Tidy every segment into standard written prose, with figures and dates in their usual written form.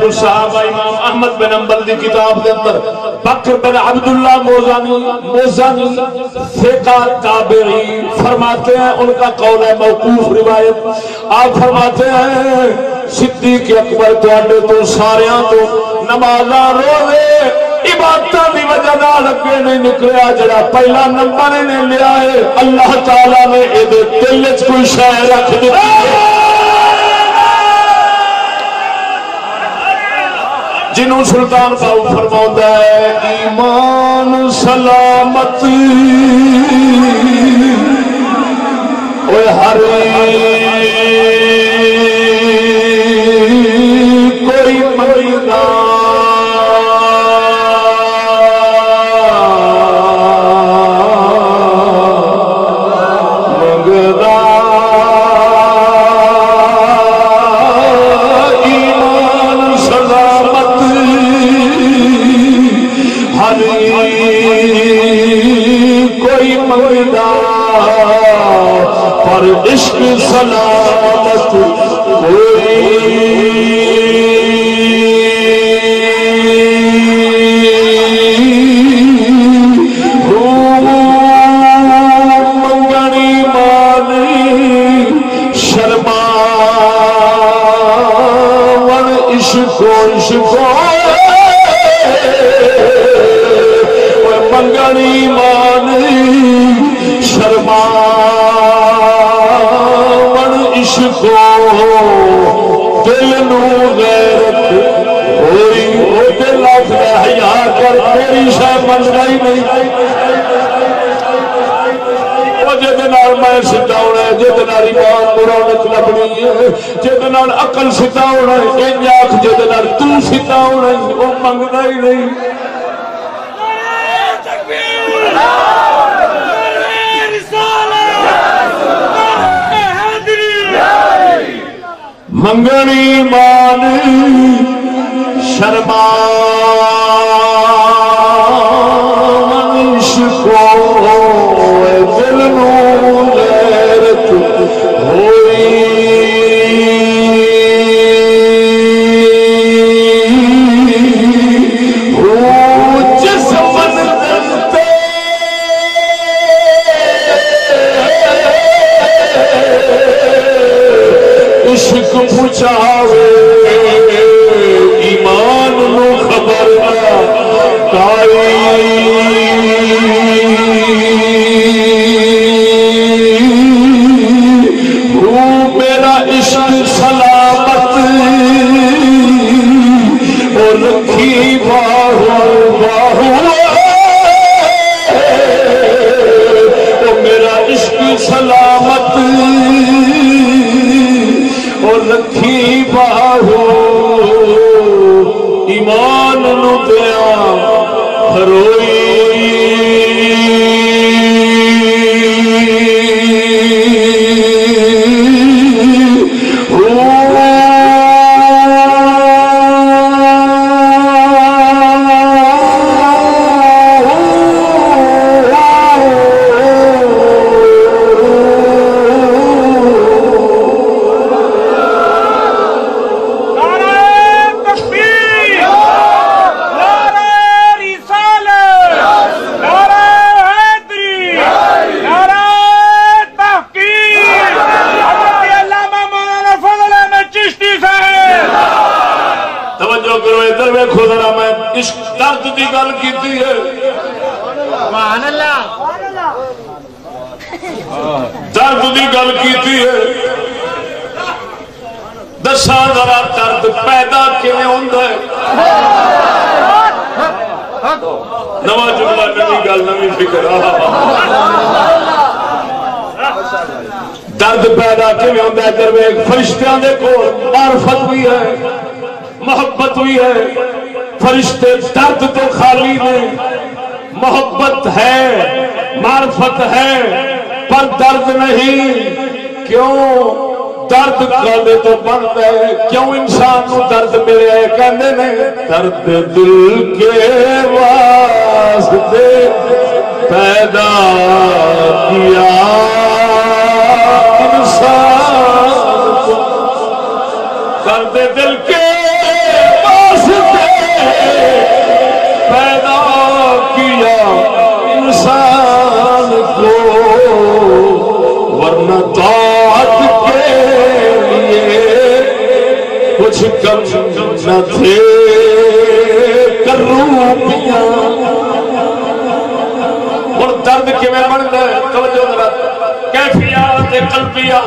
الصحابہ امام احمد بن حنبل دی کتاب دے اندر بکر بن عبداللہ موزانی ثقہ تابعی فرماتے ہیں، ان کا قول ہے موقوف روایت، آپ فرماتے ہیں صدیق اکبر تواڈے تو ساریاں تو نمازاں روزے عبادتاں دی وجہ نال اگے نہیں نکلیا، جڑا پہلا نمبر نے لیا ہے اللہ تعالی نے اے دے دل وچ کوئی شے رکھ دتی ہے جنہوں سلطان صاحب فرماتا ہے ایمان سلامت اوے ہر کوئی مریدا عشق سلامت منگنی مانی شرما ون عشقو منگنی مانی شرما عشقو دل نو غیرت ہوئی او دل آخر حیا کر تیری شے منگا ہی نہیں او جے نال میں سیدھا ہونا ہے، جے نال ایمان رونق لبنی ہے، جے نال عقل سیدھا ہونا ہے، ایں آکھ جے نال تو سیدھا ہونا ہے او منگدا ہی نہیں۔ منگنی مانی شرما عشقو دل نو غیرت ہوئی جس منزل تے عشق پہنچاوے ایمان نو خبر کائی میرا عشق سلامت اور رکھی باہو میرا عشق سلامت اور رکھی باہو ایمان نو دیا ہروئی درد دی گل کیتی ہے، دسا ذرا درد پیدا کیویں ہوندا ہے؟ نواں جملہ نویں گل نویں فکر درد پیدا کیویں ہوندا ہے؟ درویش فرشتیاں دے کول معرفت بھی ہے، محبت بھی ہے، فرشتے درد تو خالی نے، محبت ہے، معرفت ہے، پر درد نہیں۔ کیوں درد کالے تو بنتا ہے؟ کیوں انسان کو درد ملے ہے؟ کہنے نے درد دل کے واسطے پیدا کیا انسان کو، درد دل کے انسان کو ورنہ طاعت کے لیے کچھ کم نہ تھے کروپیاں. اور درد کیویں بندا ہے توجہ ذرا کیفیات قلبیہ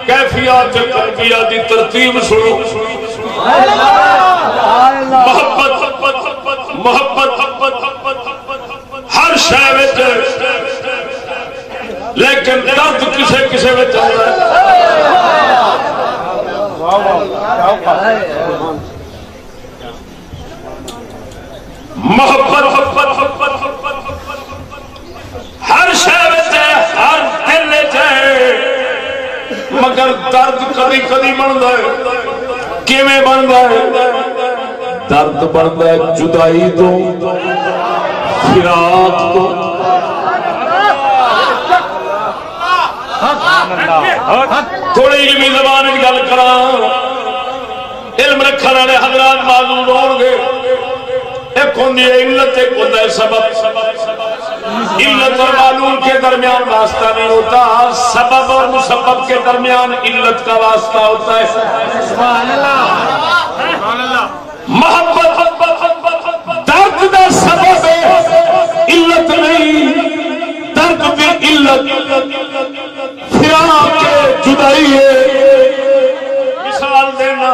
کیفیات قلبیہ دی ترتیب سنو. محبت ہر شے وچ لیکن درد کسے کسے وچ آندا ہے. محبت ہر شے وچ ہر دل وچ مگر درد کبھی کبھی بندا ہے. کیویں بندا ہے؟ درد بندا ہے جدائی تو فراق تو. تھوڑی علمی زبان گل کراں علم رکھنے والے حضرات معذور ہون گے. ایک ہوندی ہے علت ایک ہوتا ہے سبب. علت اور معلوم کے درمیان واسطہ نہیں ہوتا سبب اور مسبب کے درمیان علت کا واسطہ ہوتا ہے. سبحان اللہ. محبت درد دا سبب ہے علت نہیں. درد دی علت فراق جدائی ہے. مثال دینا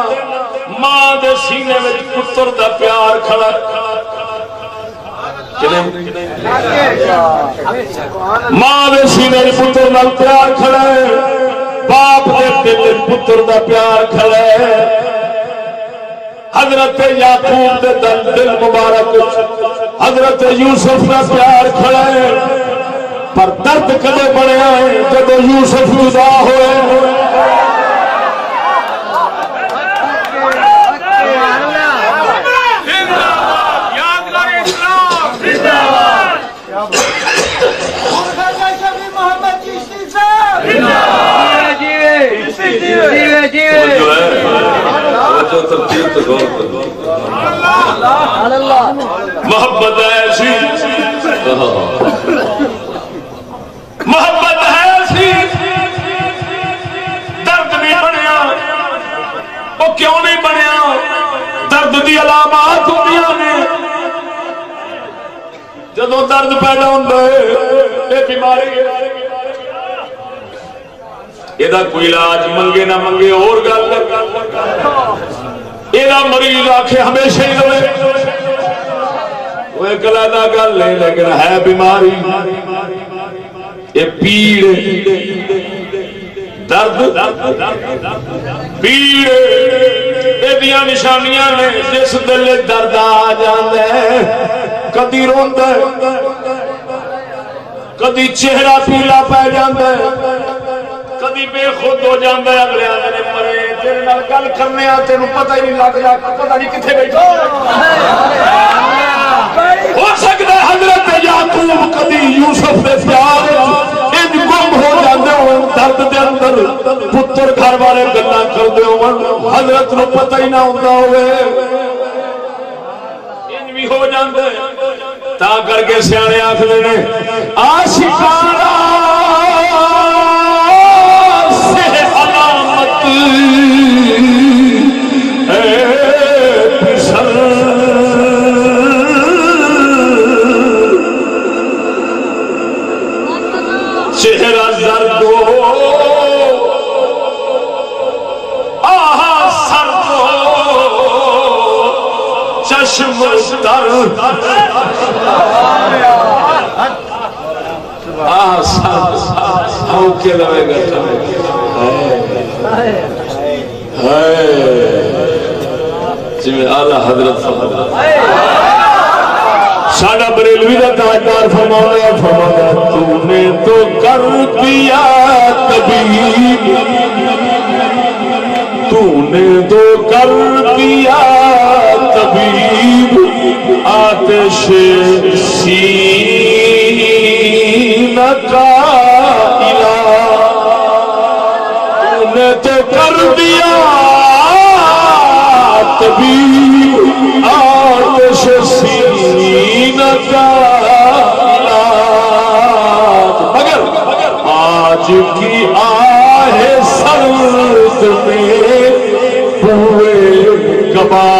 ماں دے سینے میں پتر دا پیار کھڑا ماں دے سینے میں پتر دا پیار کھڑا ہے. باپ دے دل پتر دا پیار کھڑا ہے. حضرت یعقوب دے دل مبارک حضرت یوسف دا پیار کھڑا ہے. پر درد کدے بنیا ہے جب یوسف جدا ہوئے. محبت ایسی محبت ایسی درد نہیں بنیا. وہ کیوں نہیں بنیا؟ درد دی علامات ہوندیاں نے. جدوں درد پیدا ہوندا ہے یہ بیماری ہے. یہ کوئی علاج منگے نہ منگے اور گل. یہ مریض آکھے ہمیشہ ہی رہے وہ ایک علیحدہ گل ہے لیکن ہے بیماری. یہ پیڑ درد پیڑ یہ نشانیاں نے. جس دل درد آ جاندے کدی روندا ہے کدی چہرہ پیلا پہ جاندے کدی بے خود ہو جاندے. اگلے آدھے مرے تیرے نال گل کرنے آ تینوں پتہ ہی نہیں لگدا پتہ نہیں کتنے بیٹھا. ہو سکتا ہے حضرت یعقوب کدی یوسف دے پیار انج گم ہو جاندے ہون درد دے اندر پتر گھر والے گلاں کردے ہون حضرت نوں پتہ ہی نہ ہوندا ہوئے. انج بھی ہو جاندے تا کر کے سیانے آکھدے نے عاشقاں سے علامت اے پسر چہرہ زرد ہو آہا سرد ہو چشم تر آہا سرد ہو کے لوے گا جی اعلیٰ حضرت ساڈا بریلوی کا تاجدار فرمایا تو نے تو کر دیا طبیب تو نے تو کر دیا طبیب آتش سینہ کا علاج تو نے تو کر دیا طبیب آتش سینہ کا گواہ